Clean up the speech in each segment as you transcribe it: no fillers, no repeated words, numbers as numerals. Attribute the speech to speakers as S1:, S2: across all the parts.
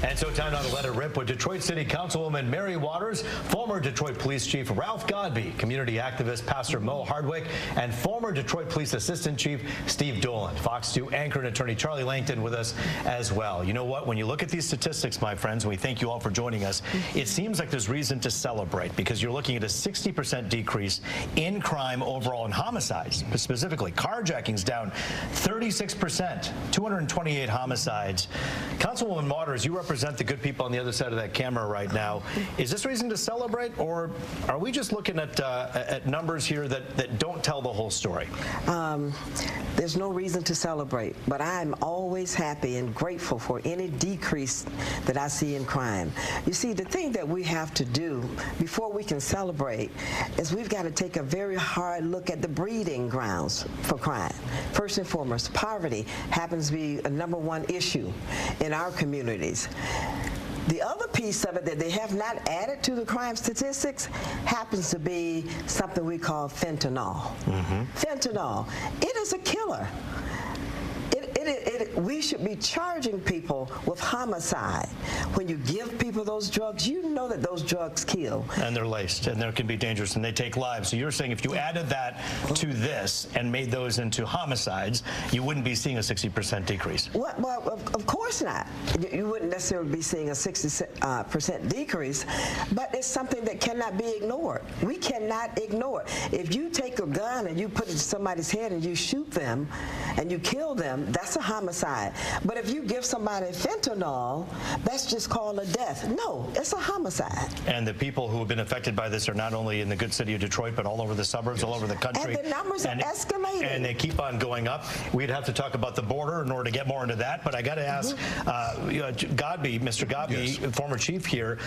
S1: And so time now to let it rip with Detroit City Councilwoman Mary Waters, former Detroit Police Chief Ralph Godbee, community activist Pastor Mo Hardwick, and former Detroit Police Assistant Chief Steve Dolan. Fox 2 anchor and attorney Charlie Langton with us as well. You know what? When you look at these statistics, my friends, and we thank you all for joining us, it seems like there's reason to celebrate because you're looking at a 60% decrease in crime overall in homicides, specifically carjackings down 36%, 228 homicides. Councilwoman Waters, you represent the good people on the other side of that camera right now. Is this reason to celebrate, or are we just looking at numbers here that don't tell the whole story?
S2: There's no reason to celebrate, but I'm always happy and grateful for any decrease that I see in crime. You see, the thing that we have to do before we can celebrate is we've got to take a very hard look at the breeding grounds for crime. First and foremost, poverty happens to be a #1 issue in our communities. The other piece of it that they have not added to the crime statistics happens to be something we call fentanyl. Fentanyl, it is a killer. We should be charging people with homicide. When you give people those drugs, you know that those drugs kill. And
S1: they're laced, and they can be dangerous, and they take lives. So you're saying if you added that to this and made those into homicides, you wouldn't be seeing a 60% decrease?
S2: Well, of course not. You wouldn't necessarily be seeing a 60% decrease, but it's something that cannot be ignored. We cannot ignore it. If you take a gun and you put it to somebody's head and you shoot them and you kill them, that's a homicide. But if you give somebody fentanyl, that's just called a death. No, it's a homicide.
S1: And the people who have been affected by this are not only in the good city of Detroit, but all over the suburbs, all over the country.
S2: And the numbers are escalating.
S1: And they keep on going up. We'd have to talk about the border in order to get more into that. But I got to ask, Godbee, Mr. Godbee, former chief here,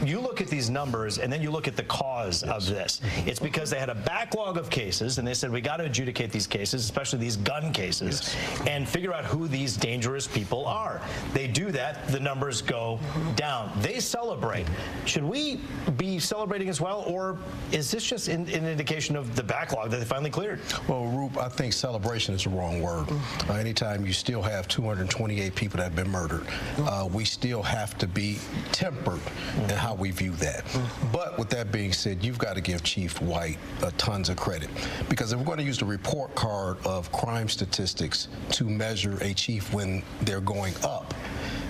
S1: you look at these numbers and then you look at the cause of this. It's because they had a backlog of cases, and they said we got to adjudicate these cases, especially these gun cases, and figure out who these dangerous people are. They do that, the numbers go down. They celebrate. Should we be celebrating as well, or is this just an indication of the backlog that they finally cleared?
S3: Well, Roop, I think celebration is the wrong word. Anytime you still have 228 people that have been murdered, we still have to be tempered in how we view that. But with that being said, you've got to give Chief White tons of credit, because if we're going to use the report card of crime statistics to measure a chief when they're going up,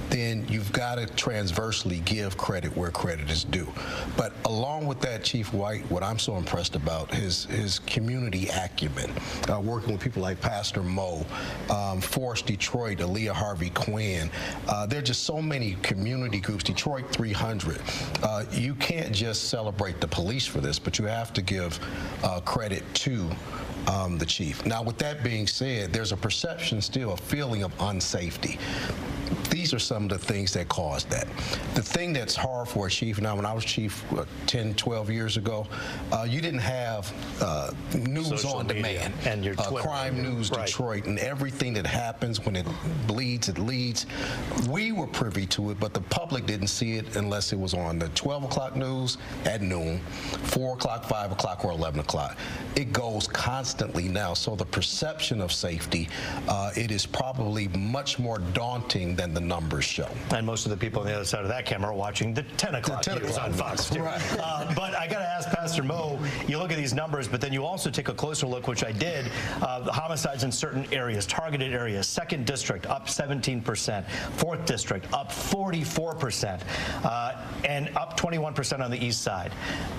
S3: then you've got to transversely give credit where credit is due. But along with that, Chief White, what I'm so impressed about is his community acumen, working with people like Pastor Mo, Force Detroit, Aaliyah Harvey Quinn. There are just so many community groups, Detroit 300. You can't just celebrate the police for this, but you have to give credit to the chief. Now, with that being said, there's a perception still, a feeling of unsafety. These are some of the things that caused that. The thing that's hard for a chief, now when I was chief 10, 12 years ago, you didn't have news
S1: social
S3: on demand.
S1: And your
S3: Crime News Detroit, and everything that happens when it bleeds, it leads. We were privy to it, but the public didn't see it unless it was on the 12 o'clock news at noon, 4 o'clock, 5 o'clock, or 11 o'clock. It goes constantly now, so the perception of safety, it is probably much more daunting than the numbers show.
S1: And most of the people on the other side of that camera are watching the 10 o'clock news on Fox 2.
S3: Right.
S1: But I got to ask Pastor Mo, you look at these numbers, but then you also take a closer look, which I did, homicides in certain areas, targeted areas. 2nd District up 17%, 4th District up 44%, and up 21% on the east side.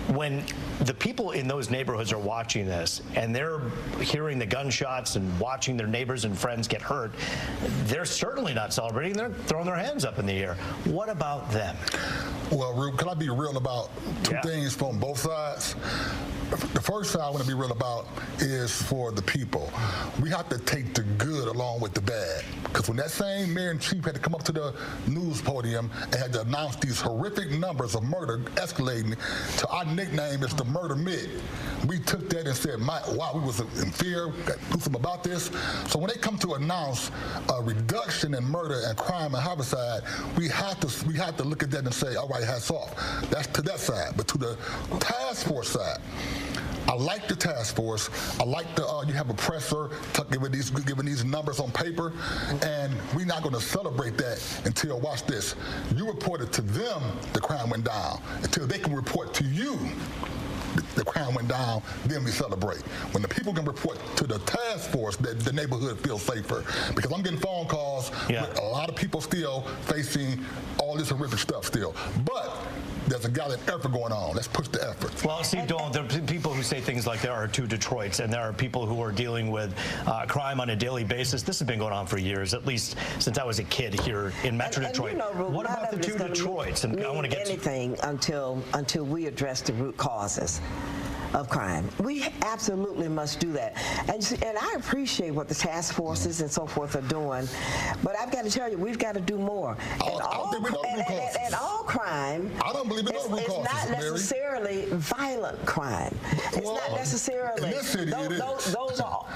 S1: When the people in those neighborhoods are watching this and they're hearing the gunshots and watching their neighbors and friends get hurt, they're certainly not celebrating. They're throwing their hands up in the air. What about them?
S4: Well, Rube, can I be real about two things from both sides? The first side I want to be real about is for the people. We have to take the good along with the bad. Because when that same mayor and chief had to come up to the news podium and had to announce these horrific numbers of murder escalating to our nickname is the murder myth, we took that and said, wow, we was in fear, got to do something about this. So when they come to announce a reduction in murder and crime and homicide, we have to look at that and say, all right, hats off. That's to that side. But to the task force side, I like the task force. I like the you have a presser giving these numbers on paper, and we're not going to celebrate that until, watch this, you reported to them the crime went down, until they can report to you the crime went down, then we celebrate. When the people can report to the task force that the neighborhood feels safer. Because I'm getting phone calls with a lot of people still facing all this horrific stuff still. But there's a gallant effort going on. Let's push the effort.
S1: Well, Steve Dolan, there are people who say things like there are 2 Detroits, and there are people who are dealing with crime on a daily basis. This has been going on for years, at least since I was a kid here in Metro Detroit.
S2: You know,
S1: what about the 2 Detroits? And I want to get
S2: anything until we address the root causes of crime. We absolutely must do that. And I appreciate what the task forces and so forth are doing, but I've got to tell you, we've got to do more. And all crime,
S4: I don't believe in no root causes,
S2: not necessarily violent crime. It's not necessarily.
S4: In this city, it is.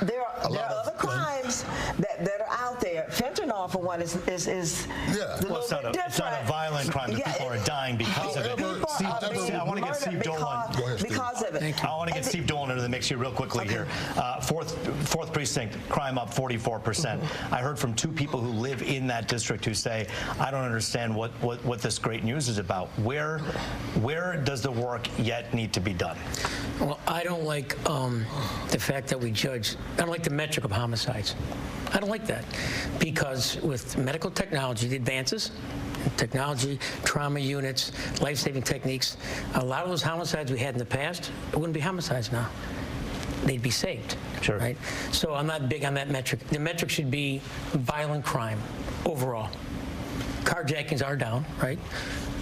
S2: There are other crimes that are out there. Fentanyl, for one, is
S1: well, it's not a violent crime, but people are dying because of it. I want to get Steve Dolan.
S2: Because of it.
S1: I want to get Steve Dolan into the mix here real quickly here. Fourth precinct, crime up 44%. I heard from 2 people who live in that district who say, I don't understand what this great news is about. Where does the work yet need to be done?
S5: Well, I don't like the fact that we judge. I don't like the metric of homicides. I don't like that, because with medical technology, the advances, technology, trauma units, life-saving techniques, a lot of those homicides we had in the past, it wouldn't be homicides now. They'd be saved.
S1: Sure.
S5: Right? So I'm not big on that metric. The metric should be violent crime overall. Carjackings are down, right?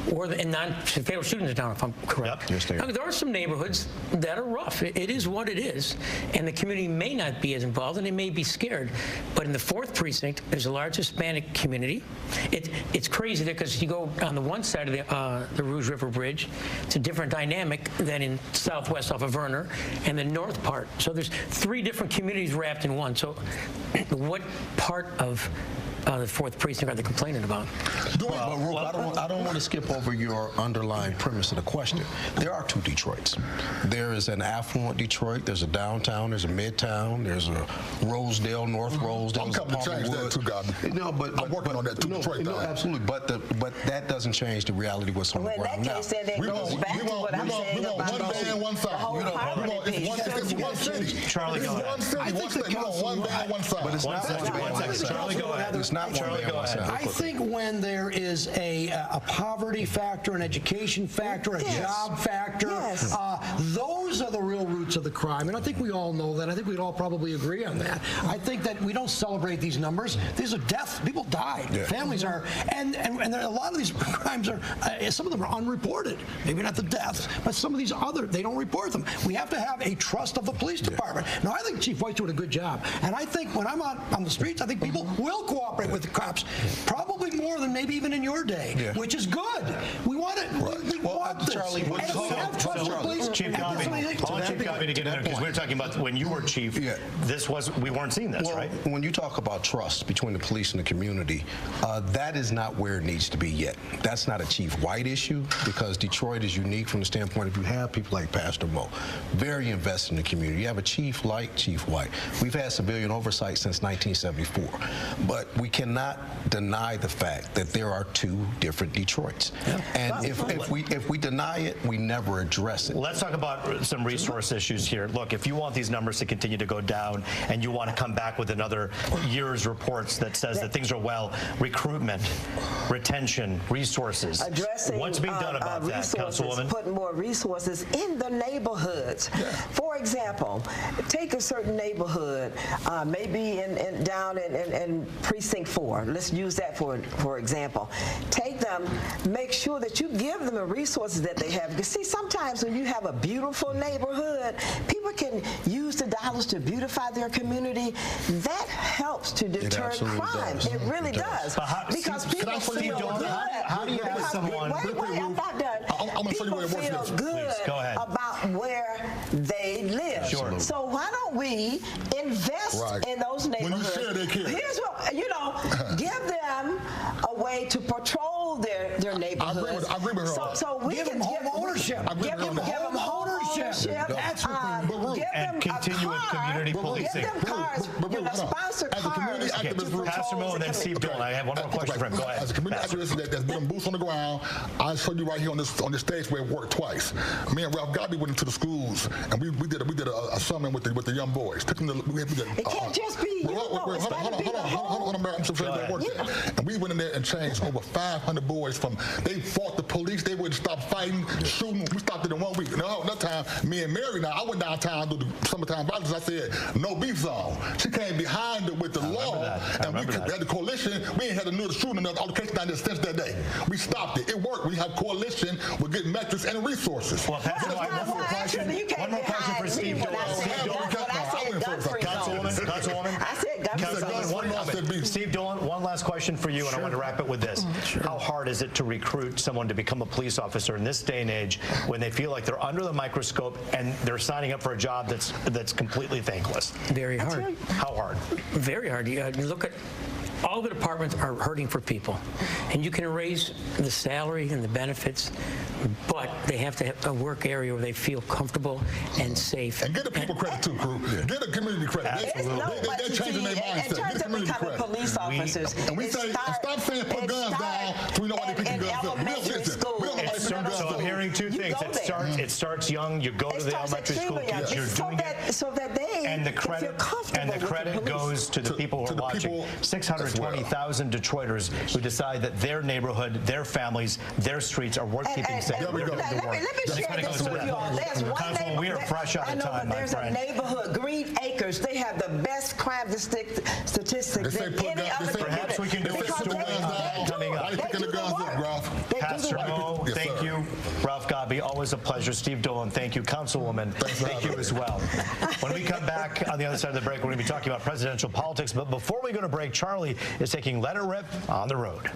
S5: And non-fatal shootings are down, if I'm correct.
S1: Yep.
S5: Now, there are some neighborhoods that are rough. It is what it is. And the community may not be as involved, and they may be scared. But in the 4th precinct, there's a large Hispanic community. It's crazy there, because you go on the one side of the Rouge River Bridge, it's a different dynamic than in southwest off of Werner, and the north part. So there's 3 different communities wrapped in one. So what part of the 4th precinct are they complaining about?
S3: Well, Roop, I don't want to skip over your underlying premise of the question. There are 2 Detroits. There is an affluent Detroit. There's a downtown. There's a midtown. There's a Rosedale, North Rosedale.
S4: I'm coming to change that too, God.
S3: No, but
S4: I'm working on that too, Detroit.
S3: No, absolutely. But that doesn't change the reality of what's on the ground.
S2: In that case, then it goes back to what I'm saying about
S4: one band, one side. It's one city.
S1: Charlie, go ahead.
S4: One city, one state. We want one band, one side.
S3: But it's not one band, one side.
S1: Charlie, go ahead.
S3: It's not one band, one side.
S6: I think when there is a poverty factor, an education factor, a job factor, those are the real roots of the crime. And I think we all know that. I think we'd all probably agree on that. I think that we don't celebrate these numbers. These are deaths. People died.
S3: Yeah.
S6: Families are, and a lot of these crimes are, some of them are unreported. Maybe not the deaths, but some of these they don't report them. We have to have a trust of the police department. Now, I think Chief White's doing a good job. And I think when I'm out on the streets, I think people will cooperate with the cops. Probably more than maybe even in your day, which is good. We want it. We want this.
S3: Charlie,
S6: and if we have trust in police,
S1: Chief Covey, I want Chief Covey to get in there, because we were talking about when you were chief, we weren't seeing this, right?
S3: When you talk about trust between the police and the community, that is not where it needs to be yet. That's not a Chief White issue, because Detroit is unique from the standpoint of you have people like Pastor Mo, very invested in the community. You have a chief like Chief White. We've had civilian oversight since 1974, but we cannot deny the fact that there are 2 different Detroits. And if we deny it, we never address it.
S1: Let's talk about some resource issues here. Look, if you want these numbers to continue to go down and you want to come back with another year's reports that says that things are well, recruitment, retention, resources.
S2: Addressing
S1: what's being done about that, Councilwoman?
S2: Putting more resources in the neighborhoods. For example, take a certain neighborhood, maybe down in Precinct 4. Let's use that for example. Take them, make sure that you give them the resources that they have. Because see, sometimes when you have a beautiful neighborhood, people can use the dollars to beautify their community. That helps to deter crime. It really does. Because people feel good.
S1: How do you have someone?
S2: Wait, I'm not done.
S4: I'm going to show you where it
S2: People
S4: works.
S2: feel good about where they live.
S1: Sure.
S2: So why don't we invest in those neighborhoods?
S4: When you share, they care.
S2: Here's what, give them a way to patrol their neighborhoods.
S4: I agree with her.
S2: So we
S6: give
S2: can
S6: them home ownership.
S2: Give them home ownership.
S6: That's what
S4: But
S1: and continue with community policing.
S2: Give them cars, sponsor
S4: As a community
S2: cars.
S4: activist,
S2: to patrol
S1: Pastor Mo,
S2: the
S1: and then Steve
S2: community.
S1: Dolan. I have one more question for him. Go ahead.
S4: As a community activist that's been on boots on the ground, I showed you right here on this stage where it worked twice. Me and Ralph Godby went into the schools and we did a summit with the young boys. Took them to,
S2: It can't just be
S4: hold on, Mayor. I'm so sorry that worked there. And we went in there and changed over 500 boys from they fought the police. They wouldn't stop fighting, shooting. We stopped it in 1 week. Now that time, me and Mary. Now I went downtown to the summertime violence. I said no beef zone. She came behind it with the law, and we had the coalition. We ain't had another shooting, another altercation down there since that day. We stopped it. It worked. We had coalition. We're getting metrics and resources.
S1: Well, Pastor Mo, I have one more question. One more question for Steve Dolan. Steve Dolan. Councilwoman.
S2: I said gun-free.
S1: One moment. Steve Dolan, one last question for you, and I want to wrap it with this. How hard is it to recruit someone to become a police officer in this day and age when they feel like they're under the microscope and they're signing up for a job that's completely thankless?
S5: Very hard.
S1: How hard?
S5: Very hard. You look at all the departments are hurting for people, and you can raise the salary and the benefits, but they have to have a work area where they feel comfortable and safe.
S4: And get the people credit too, crew. Get the community credit. They're changing their mindset.
S2: In terms of becoming police officers,
S4: and we say, stop saying put guns down so we know why they pick guns up. We don't listen. We don't know why they pick guns up.
S1: So I'm hearing two things. It starts young. You go to the elementary school kids. You're doing it.
S2: So that they
S1: and the
S2: can feel comfortable
S1: and the credit goes to the people who are watching. 620,000 Detroiters who decide that their neighborhood, their families, their streets are worth keeping safe.
S2: Let me share this with you all. There's one
S1: Councilwoman, we are fresh out of time, my friend.
S2: There's a neighborhood, Green Acres. They have the best crime statistics than any other.
S1: Perhaps we can do a story coming up. Pastor Mo, thank you. Ralph Godby, always a pleasure. Steve Dolan, thank you. Councilwoman, thank you as well. When we come back on the other side of the break, we're going to be talking about presidential politics. But before we go to break, Charlie is taking Let It Rip on the road.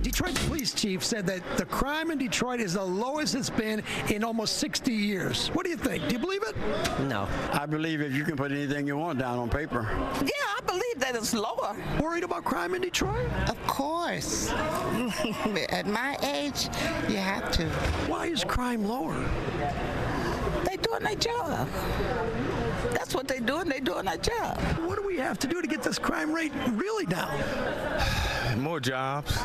S6: Detroit's police chief said that the crime in Detroit is the lowest it's been in almost 60 years. What do you think? Do you believe it?
S7: No. I believe if you can put anything you want down on paper.
S8: Yeah, I believe that it's lower.
S6: Worried about crime in Detroit?
S8: Of course. At my age, you have to.
S6: Why is crime lower?
S8: They doing their job. That's what they doing. They doing their job.
S6: What do we have to do to get this crime rate really down?
S9: More jobs.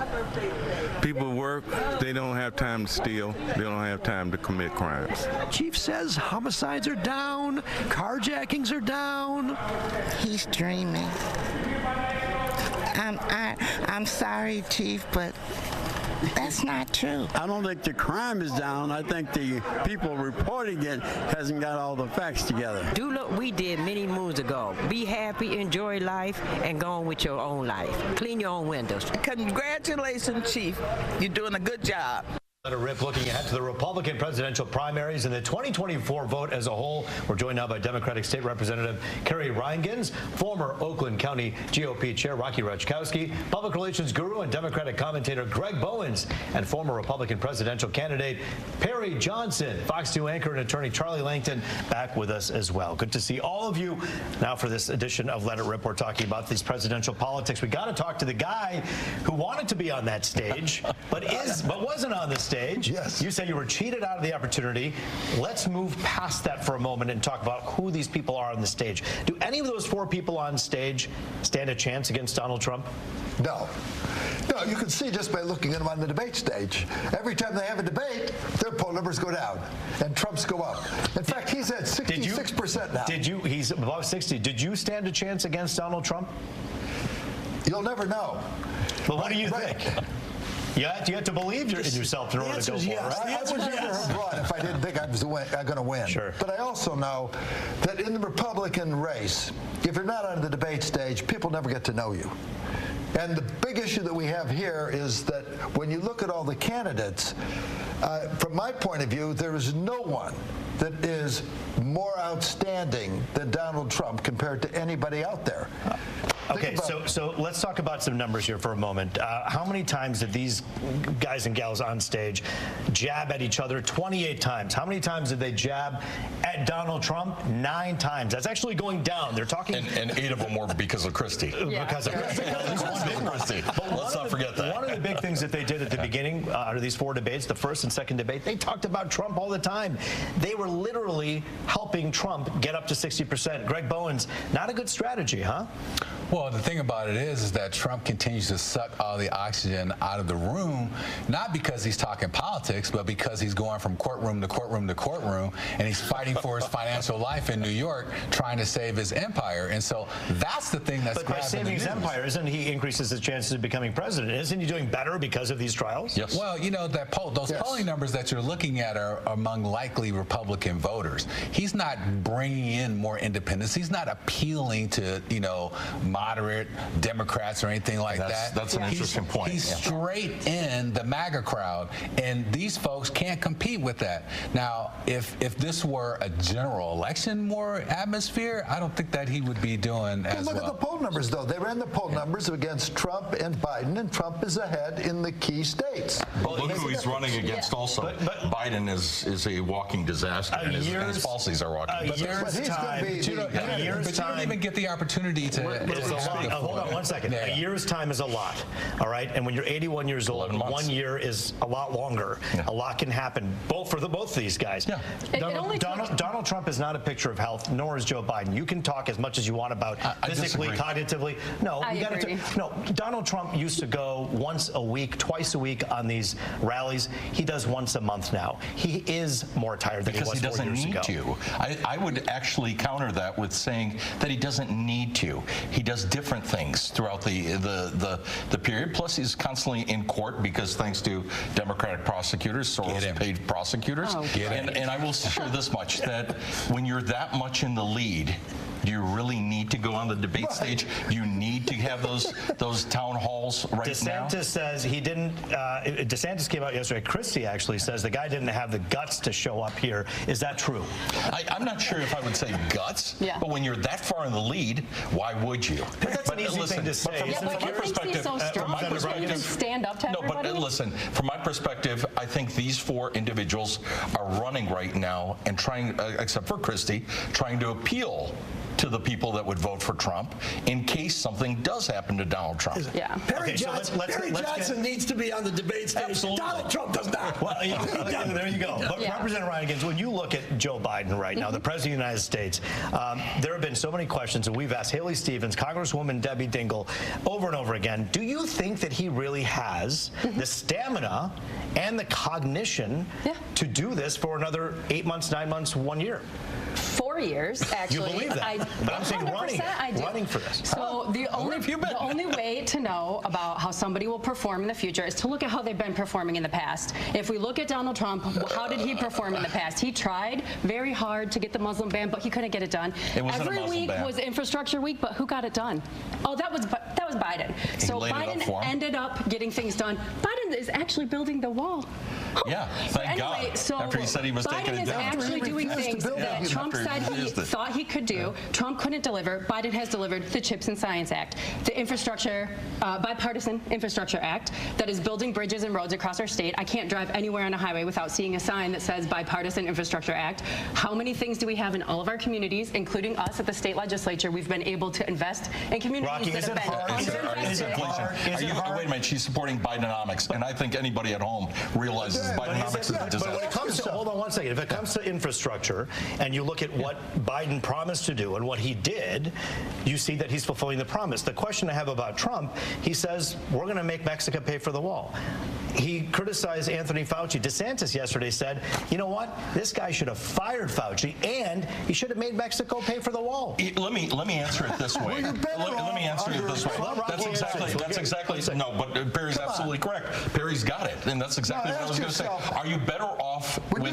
S9: People work. They don't have time to steal. They don't have time to commit crimes.
S6: Chief says homicides are down, carjackings are down.
S8: He's dreaming. I'm sorry, Chief, but that's not true.
S7: I don't think the crime is down. I think the people reporting it hasn't got all the facts together.
S10: Do what we did many moons ago. Be happy, enjoy life, and go on with your own life. Clean your own windows.
S8: Congratulations, Chief. You're doing a good job.
S1: Let It Rip looking ahead to the Republican presidential primaries and the 2024 vote as a whole. We're joined now by Democratic State Representative Kerry Reingans, former Oakland County GOP Chair Rocky Rachkowski, public relations guru and Democratic commentator Greg Bowens, and former Republican presidential candidate Perry Johnson. Fox 2 anchor and attorney Charlie Langton back with us as well. Good to see all of you. Now for this edition of Let It Rip, we're talking about these presidential politics. We got to talk to the guy who wanted to be on that stage, but wasn't on the stage.
S3: Yes.
S1: You said you were cheated out of the opportunity. Let's move past that for a moment and talk about who these people are on the stage. Do any of those four people on stage stand a chance against Donald Trump?
S11: No. No, you can see just by looking at them on the debate stage. Every time they have a debate, their poll numbers go down and Trump's go up. In fact, he's at 66% now.
S1: He's above 60. Did you stand a chance against Donald Trump?
S11: You'll never know.
S1: But what do you think? You have to believe in yourself in order to go for it, right?
S11: I would never have run if I didn't think I was going to win.
S1: Sure.
S11: But I also know that in the Republican race, if you're not on the debate stage, people never get to know you. And the big issue that we have here is that when you look at all the candidates, from my point of view, there is no one that is more outstanding than Donald Trump compared to anybody out there.
S1: Okay, so let's talk about some numbers here for a moment. How many times did these guys and gals on stage jab at each other? 28 times. How many times did they jab at Donald Trump? 9 times. That's actually going down. They're talking...
S12: And 8 of them were because of Christie.
S1: Because of
S12: Christie. Let's not forget that.
S1: One of the big things that they did at the beginning out of these 4 debates, the first and second debate, they talked about Trump all the time. They were literally helping Trump get up to 60%. Greg Bowens, not a good strategy, huh?
S13: Well, the thing about it is that Trump continues to suck all the oxygen out of the room, not because he's talking politics, but because he's going from courtroom to courtroom to courtroom, and he's fighting for his financial life in New York, trying to save his empire. And so that's the thing that's
S1: But by saving his empire, isn't he increases his chances of becoming president? Isn't he doing better because of these trials?
S12: Yes.
S13: Well, you know, those polling numbers that you're looking at are among likely Republican voters. He's not bringing in more independents. He's not appealing to, you know, moderate Democrats or anything like that.
S12: That's an interesting point.
S13: He's straight in the MAGA crowd, and these folks can't compete with that. Now, if this were a general election more atmosphere, I don't think that he would be doing as well.
S11: Look at the poll numbers, though. They ran the poll numbers against Trump and Biden, and Trump is ahead in the key states.
S12: But look who he's running against also. Biden is a walking disaster, and his policies are walking disasters.
S13: But you don't even get the opportunity to...
S1: Hold on 1 second. A year's time is a lot, all right? And when you're 81 years old, 1 year is a lot longer. A lot can happen, both of these guys. Donald Trump is not a picture of health, nor is Joe Biden. You can talk as much as you want about physically, cognitively. No, Donald Trump used to go once a week, twice a week on these rallies. He does once a month now. He is more tired than he was 4 years ago.
S12: Because he doesn't need to. I would actually counter that with saying that he doesn't need to. He does different things throughout the period. Plus, he's constantly in court because thanks to Democratic prosecutors, Soros-paid prosecutors. And I will share this much, that when you're that much in the lead, do you really need to go on the debate stage? You need to have those town halls now?
S1: DeSantis says he didn't. DeSantis came out yesterday. Christie actually says the guy didn't have the guts to show up here. Is that true?
S12: I'm not sure if I would say guts, but when you're that far in the lead, why would you?
S1: But that's an easy thing to say.
S12: From my perspective,
S14: stand up to everybody?
S12: No, but listen, from my perspective, I think these 4 individuals are running right now and trying, except for Christie, trying to appeal to the people that would vote for Trump in case something does happen to Donald Trump.
S6: Perry Johnson needs to be on the debate stage.
S12: Absolutely.
S6: Donald Trump does not.
S1: Well, there you go. But Representative Ryan Higgins, when you look at Joe Biden right now, the President of the United States, there have been so many questions, and we've asked Haley Stevens, Congresswoman Debbie Dingell, over and over again. Do you think that he really has the stamina and the cognition to do this for another 8 months, 9 months, 1 year?
S14: 4 years, actually.
S1: You believe that? But I'm saying running for this.
S14: So the only way to know about how somebody will perform in the future is to look at how they've been performing in the past. If we look at Donald Trump, how did he perform in the past? He tried very hard to get the Muslim ban, but he couldn't get it done. Every week was infrastructure week, but who got it done? Oh, that was Biden. So Biden ended up getting things done. Biden is actually building the wall.
S12: Yeah, thank God.
S14: So
S12: after he said he was taking it down.
S14: Biden is actually doing things that Trump said he thought he could do. Trump couldn't deliver. Biden has delivered the CHIPS and Science Act, the infrastructure, bipartisan infrastructure act that is building bridges and roads across our state. I can't drive anywhere on a highway without seeing a sign that says bipartisan infrastructure act. How many things do we have in all of our communities, including us at the state legislature? We've been able to invest in communities that have been underinvested.
S12: Wait a minute, she's supporting Bidenomics, and I think anybody at home realizes Bidenomics is a disaster.
S1: But when it comes to, hold on 1 second, if it comes to infrastructure, and you look at what Biden promised to do and what he did, you see that he's fulfilling the promise. The question I have about Trump, he says, we're going to make Mexico pay for the wall. He criticized Anthony Fauci. DeSantis yesterday said, you know what? This guy should have fired Fauci, and he should have made Mexico pay for the wall.
S12: Let me answer it this way. Let me answer it this way. That's exactly. No, but Perry's absolutely correct. Perry's got it, and that's exactly what I was going to say. Are you better off with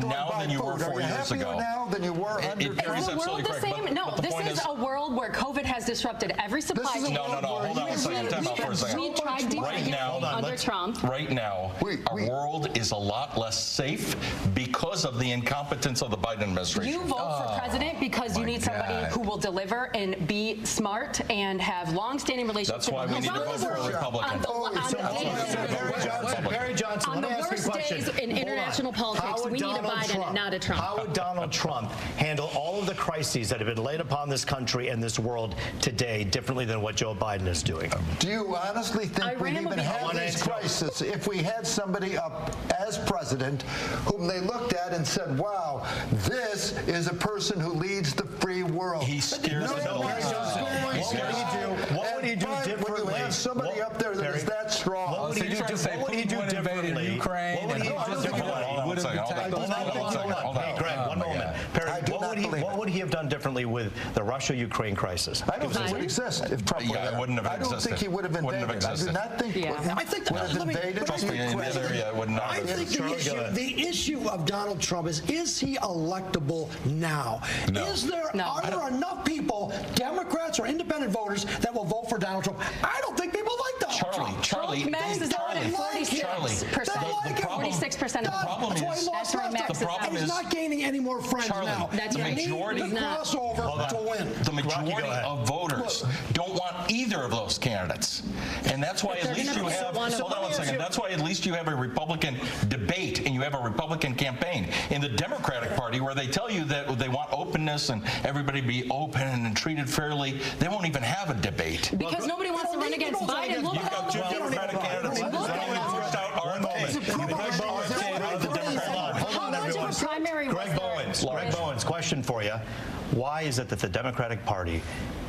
S12: now than you were 4 years ago?
S11: Now than you were under
S12: Perry's absolutely correct.
S14: No, this is a world where COVID has disrupted every supply chain.
S12: No. Hold on 1 second. Time out for a second.
S14: We tried deregulating under Trump. Trump.
S12: Right now, our world is a lot less safe because of the incompetence of the Biden administration.
S14: You vote for president because you need somebody who will deliver and be smart and have long-standing relationships.
S12: That's why we need to vote for a Republican.
S1: Barry Johnson,
S14: on
S1: let
S14: the
S1: me ask you a
S14: worst
S1: question.
S14: days in international politics, we need a Biden and not a Trump.
S1: How would Donald Trump handle all of the crises that have been laid upon this country and this world today differently than what Joe Biden is doing?
S11: Do you honestly think we'd even have these crises if we had somebody up as president whom they looked at and said, wow, this is a person who leads the free world?
S12: He scares the
S1: What would he do differently?
S11: When you have somebody up there that is that strong,
S1: what would he do differently?
S13: Ukraine
S1: What would he do differently? Hey, Greg, one moment. Perry, what would he have done differently with the Russia-Ukraine crisis?
S11: I don't think it would exist if Trump were there.
S12: It wouldn't have
S11: I don't think he would have invaded. I do not think he would have invaded.
S12: Trust me, in this area, it would not
S6: I
S12: have.
S6: think the issue of Donald Trump is he electable now?
S13: No.
S6: Are there enough people, Democrats or independent voters, that will vote for Donald Trump? I don't think people like Donald Trump.
S14: Charlie, Max is out at 46%. 46% of the
S12: problem is,
S14: that's where Max is
S12: problem
S6: and he's
S12: is,
S6: not gaining any more friends now.
S14: That's
S12: the
S14: right.
S12: majority
S6: Need the crossover to win.
S12: The majority of voters don't want either of those candidates, and that's why at least you have. Hold on one second. That's why at least you have a Republican debate and you have a Republican campaign. In the Democratic Party, where they tell you that they want openness and everybody be open and treated fairly, they won't even have a debate.
S14: Because nobody wants to run against Biden. Look
S12: You've got two Democratic candidates.
S1: Greg Bowens, question for you. Why is it that the Democratic Party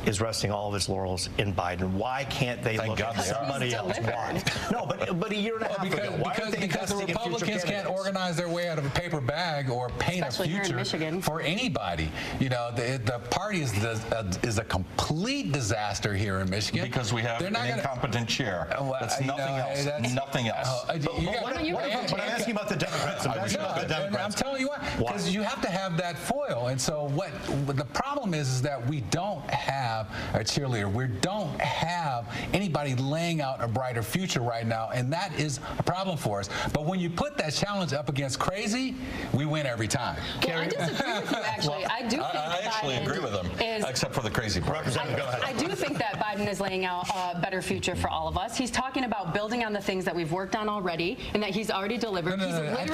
S1: is resting all of its laurels in Biden? Why can't they look at somebody else? Why? No, but a year and a half ago. Why aren't they
S13: because the
S1: investing in future
S13: Republicans can't
S1: candidates?
S13: organize their way out of a paper bag or paint
S14: Especially
S13: a
S14: here in
S13: future
S14: Michigan.
S13: for anybody. You know, the party is a complete disaster here in Michigan.
S12: Because we have an incompetent chair. That's nothing else. Nothing else.
S1: But I'm asking about the Democrats.
S13: I'm telling you why. Because you have to have that foil. And so what the problem is that we don't have a cheerleader. We don't have anybody laying out a brighter future right now, and that is a problem for us. But when you put that challenge up against crazy, we win every time.
S14: Well, I disagree with you, actually. I do think
S12: I actually agree with him, except for the crazy part.
S1: Representative, go ahead.
S14: I do think that Biden is laying out a better future for all of us. He's talking about building on the things that we've worked on already and that he's already delivered.
S13: I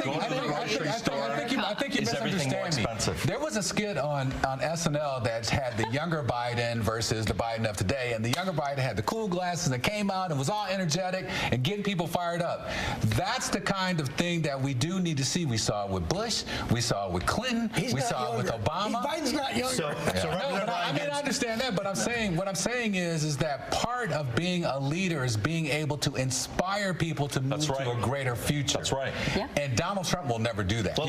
S13: think you misunderstand me. There was a skit on SNL that had the younger Biden versus the Biden of today, and the younger Biden had the cool glasses and came out and was all energetic and getting people fired up. That's the kind of thing that we do need to see. We saw it with Bush, we saw it with Clinton, we saw it with Obama.
S6: Biden's not younger.
S13: I understand that, but what I'm saying is that part of being a leader is being able to inspire people to move to a greater future.
S12: That's right.
S14: Yeah.
S13: And Donald Trump will never do that.
S1: I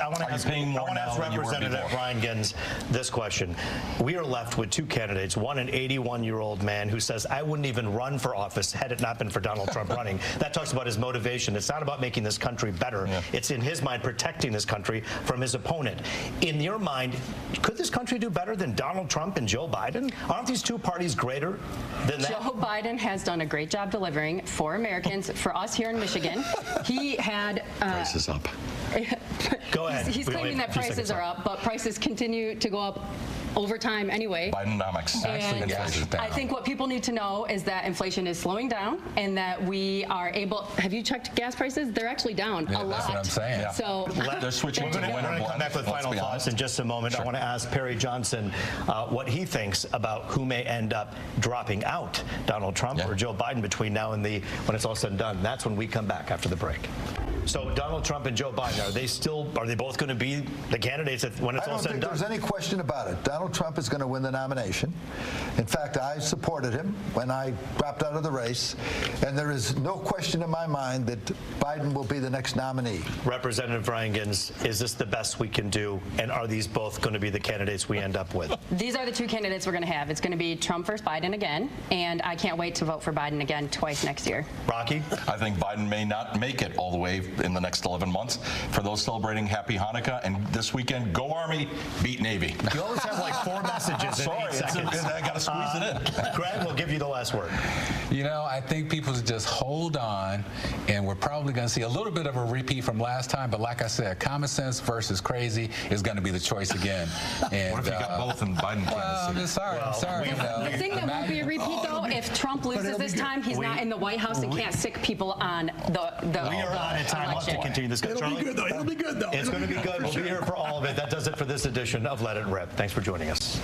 S1: want to ask Representative Ryan Gins this question. We are left with two candidates, one an 81-year-old man who says, I wouldn't even run for office had it not been for Donald Trump running. That talks about his motivation. It's not about making this country better. Yeah. It's in his mind protecting this country from his opponent. In your mind, could this country do better than Donald Trump and Joe Biden? Aren't these two parties greater than that?
S14: Joe Biden has done a great job delivering for Americans, for us here in Michigan. He had...
S12: prices up.
S1: Go ahead.
S14: He's claiming that prices are up, but prices continue to go up over time anyway.
S12: Bidenomics.
S14: And I think what people need to know is that inflation is slowing down and that we are able... Have you checked gas prices? They're actually down a lot.
S13: That's what I'm saying.
S12: Yeah.
S14: So
S12: they're switching to winter blend.
S1: We're going to come back with final thoughts in just a moment. Sure. I want to ask Perry Johnson what he thinks about who may end up dropping out, Donald Trump or Joe Biden, between now and when it's all said and done. That's when we come back after the break. So Donald Trump and Joe Biden, are they both going to be the candidates when it's all said and done?
S11: I don't think there's any question about it. Donald Trump is going to win the nomination. In fact, I supported him when I dropped out of the race, and there is no question in my mind that Biden will be the next nominee.
S1: Representative Ryan Gins, is this the best we can do, and are these both going to be the candidates we end up with?
S14: These are the two candidates we're going to have. It's going to be Trump versus Biden again, and I can't wait to vote for Biden again twice next year.
S1: Rocky?
S12: I think Biden may not make it all the way in the next 11 months. For those celebrating, happy Hanukkah. And this weekend, go Army, beat Navy.
S1: You always have like 4 messages in 8 seconds.
S12: I got to squeeze it in.
S1: Greg, we'll give you the last word.
S13: You know, I think people should just hold on, and we're probably going to see a little bit of a repeat from last time, but like I said, common sense versus crazy is going to be the choice again. And,
S12: what if you got both in Biden candidacy?
S13: Well, I'm just sorry. I'm sorry. You know,
S14: The thing that won't be a repeat, though, if Trump loses this time, he's not in the White House and can't sick people on the
S1: We are out of time. We'll have to continue this.
S6: It'll be good, though. It'll be good, though.
S1: It's going to be good. We'll be here for all of it. That does it for this edition of Let It Rip. Thanks for joining us.